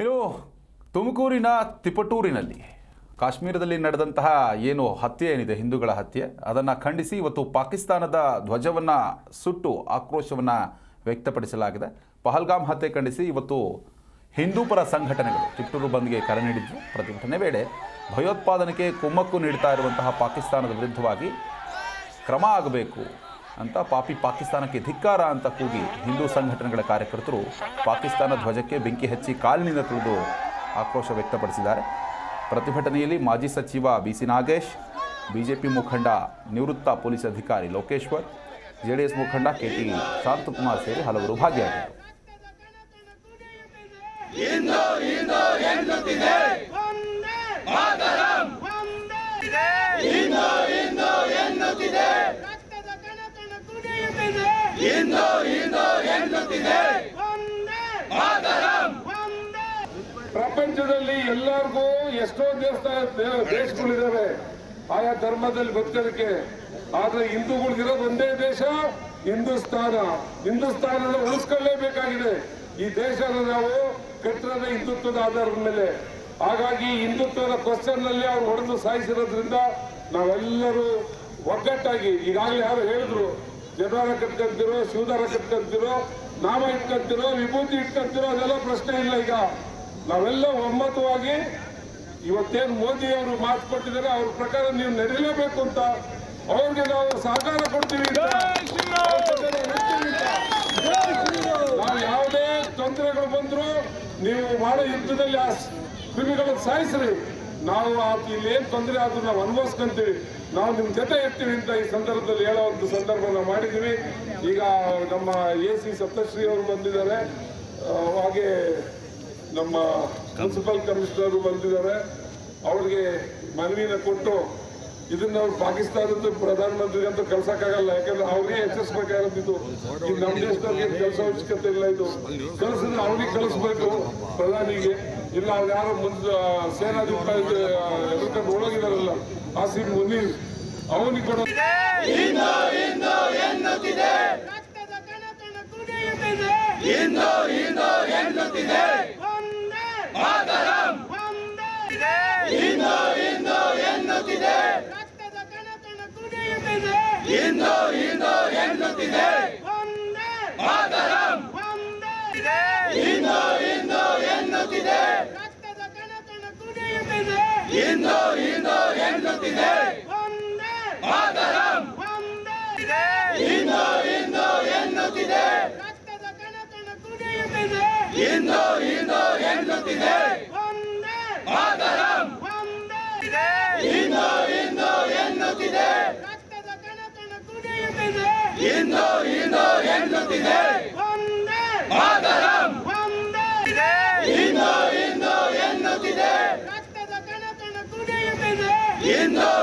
ಇನ್ನು ತುಮಕೂರಿನ ತಿಪಟೂರಿನಲ್ಲಿ ಕಾಶ್ಮೀರದಲ್ಲಿ ನಡೆದಂತಹ ಏನು ಹತ್ಯೆ ಏನಿದೆ, ಹಿಂದೂಗಳ ಹತ್ಯೆ, ಅದನ್ನು ಖಂಡಿಸಿ ಇವತ್ತು ಪಾಕಿಸ್ತಾನದ ಧ್ವಜವನ್ನು ಸುಟ್ಟು ಆಕ್ರೋಶವನ್ನು ವ್ಯಕ್ತಪಡಿಸಲಾಗಿದೆ. ಪಹಲ್ಗಾಮ್ ಹತ್ಯೆ ಖಂಡಿಸಿ ಇವತ್ತು ಹಿಂದೂಪರ ಸಂಘಟನೆಗಳು ತಿಪಟೂರು ಬಂದ್ಗೆ ಕರೆ ನೀಡಿದ್ದು. ಪ್ರತಿಭಟನೆ ವೇಳೆ ಭಯೋತ್ಪಾದನೆಗೆ ಕುಮ್ಮಕ್ಕು ನೀಡ್ತಾ ಇರುವಂತಹ ಪಾಕಿಸ್ತಾನದ ವಿರುದ್ಧವಾಗಿ ಕ್ರಮ ಆಗಬೇಕು ಅಂತ ಪಾಕಿಸ್ತಾನಕ್ಕೆ ಧಿಕ್ಕಾರ ಅಂತ ಕೂಗಿ ಹಿಂದೂ ಸಂಘಟನೆಗಳ ಕಾರ್ಯಕರ್ತರು ಪಾಕಿಸ್ತಾನ ಧ್ವಜಕ್ಕೆ ಬೆಂಕಿ ಹಚ್ಚಿ ಕಾಲಿನಿಂದ ತುಳಿದು ಆಕ್ರೋಶ ವ್ಯಕ್ತಪಡಿಸಿದ್ದಾರೆ. ಪ್ರತಿಭಟನೆಯಲ್ಲಿ ಮಾಜಿ ಸಚಿವ ಬಿಸಿ ನಾಗೇಶ್, ಬಿಜೆಪಿ ಮುಖಂಡ ನಿವೃತ್ತ ಪೊಲೀಸ್ ಅಧಿಕಾರಿ ಲೋಕೇಶ್ವರ್, ಜೆಡಿಎಸ್ ಮುಖಂಡ ಕೆಟಿ ಶಾಂತಕುಮಾರ್ ಸೇರಿ ಹಲವರು ಭಾಗಿಯಾಗಿದ್ದರು. ಪ್ರಪಂಚದಲ್ಲಿ ಎಲ್ಲರಿಗೂ ಎಷ್ಟೋ ದೇಶಗಳಿದ್ದಾವೆ ಆಯಾ ಧರ್ಮದಲ್ಲಿ ಬದುಕೋದಕ್ಕೆ. ಆದ್ರೆ ಹಿಂದೂಗಳಿಗಿರೋದು ಒಂದೇ ದೇಶ, ಹಿಂದೂಸ್ತಾನ ಉಳಿಸ್ಕೊಳ್ಳೇಬೇಕಾಗಿದೆ. ಈ ದೇಶನ ನಾವು ಕಟ್ಟಿರೋದೇ ಹಿಂದುತ್ವದ ಆಧಾರದ ಮೇಲೆ. ಹಾಗಾಗಿ ಹಿಂದುತ್ವದ ಕ್ವಶನ್ ನಲ್ಲಿ ಅವ್ರು ಹೊಡೆದು ಸಾಯಿಸಿರೋದ್ರಿಂದ ನಾವೆಲ್ಲರೂ ಒಗ್ಗಟ್ಟಾಗಿ, ಈಗಾಗಲೇ ಯಾರು ಹೇಳಿದ್ರು, ಜನರ ಕಟ್ಕೊಂತಿರೋ, ಶಿವದಾರ ಕಟ್ಕೊಂತಿರೋ, ನಾಮ ಇಟ್ಕೊಂತಿರೋ, ವಿಭೂತಿ ಇಟ್ಕೊಂತಿರೋ, ಅದೆಲ್ಲ ಪ್ರಶ್ನೆ ಇಲ್ಲ. ಈಗ ನಾವೆಲ್ಲ ಒಮ್ಮತವಾಗಿ ಇವತ್ತೇನು ಮೋದಿ ಅವರು ಮಾತು ಕೊಟ್ಟಿದ್ದಾರೆ ಅವ್ರ ಪ್ರಕಾರ ನೀವು ನಡೀಲೇಬೇಕು ಅಂತ ಅವ್ರಿಗೆ ನಾವು ಸಹಕಾರ ಕೊಡ್ತೀವಿ. ನಾವು ಯಾವುದೇ ತೊಂದರೆಗಳು ಬಂದ್ರು ನೀವು ಮಾಡೋ ಯುದ್ಧದಲ್ಲಿ ಆ ಕ್ರಿಮಿಗಳನ್ನು ಸಾಯಿಸ್ರಿ, ನಾವು ಇಲ್ಲಿ ಏನ್ ತೊಂದರೆ ಆದ್ರೂ ನಾವು ಅನುಭವಿಸ್ಕೊಂತೀವಿ, ನಾವು ನಿಮ್ ಜೊತೆ ಇರ್ತೀವಿ ಅಂತ ಈ ಸಂದರ್ಭದಲ್ಲಿ ಹೇಳೋ ಒಂದು ಸಂದರ್ಭ ನಾವು ಮಾಡಿದ್ದೀವಿ. ಈಗ ನಮ್ಮ AC ಸಪ್ತಶ್ರೀ ಅವರು ಬಂದಿದ್ದಾರೆ, ಹಾಗೆ ನಮ್ಮ ಮುನ್ಸಿಪಲ್ ಕಮಿಷನರ್ ಬಂದಿದ್ದಾರೆ. ಅವ್ರಿಗೆ ಮನವಿನ ಕೊಟ್ಟು ಇದನ್ನ ಅವ್ರು ಪಾಕಿಸ್ತಾನದ ಪ್ರಧಾನಮಂತ್ರಿ ಅಂತ ಕಳ್ಸಕ್ಕಾಗಲ್ಲ, ಯಾಕಂದ್ರೆ ಅವ್ರಿಗೆ ಎಚ್ಚರಿಸಬೇಕಾಗಿದ್ದು. ಈಗ ನಮ್ಮ ದೇಶದವ್ರಿಗೆ ಕೆಲಸ ಅವಶ್ಯಕತೆ ಇಲ್ಲ, ಇದು ಕಳಿಸಿದ್ರೆ ಅವ್ರಿಗೆ ಕಳಿಸ್ಬೇಕು ಪ್ರಧಾನಿಗೆ. ಇಲ್ಲ ಅವ್ರು ಯಾರೋ ಸೇನಾಧಿಕಾರಿ ಎದುರ್ಕೊಂಡು ಹೋಗಿದಾರಲ್ಲ ಆಸಿಫ್ ಮುನೀರ್, ಅವನಿಗೆ ಕೊಡೋ